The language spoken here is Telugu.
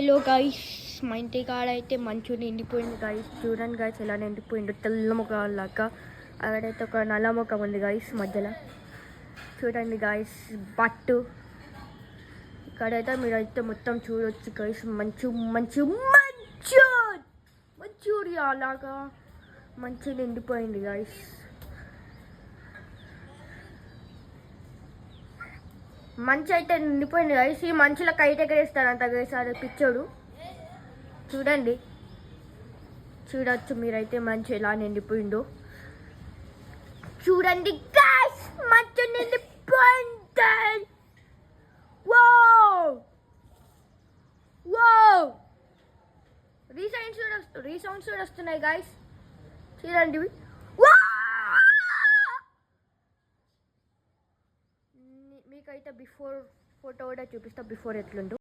హలో గైస్, మా ఇంటి కాడ అయితే మంచిగా నిండిపోయింది గైస్. చూడండి గైస్ ఎలా నిండిపోయింది, తెల్ల ముఖం లాగా. అక్కడైతే ఒక నల్ల ముఖం ఉంది గైస్ మధ్యలో. చూడండి గైస్ బట్టు. ఇక్కడైతే మీరైతే మొత్తం చూడొచ్చు గైస్. మంచూరియా అలాగా మంచిగా నిండిపోయింది గైస్. మంచి అయితే నిండిపోయింది గైస్. ఈ మంచులో కైట్ ఎగరేస్తారంట గైస్, అది పిచ్చోడు. చూడండి, చూడొచ్చు మీరైతే మంచి ఎలా నిండిపోయిందో. చూడండి గైస్, మంచి నిండిపోయింది. రీసౌండ్స్ కూడా వస్తున్నాయి గైస్. చూడండి, మీకైతే బిఫోర్ ఫోటో కూడా చూపిస్తా, బిఫోర్ ఎట్లుందో.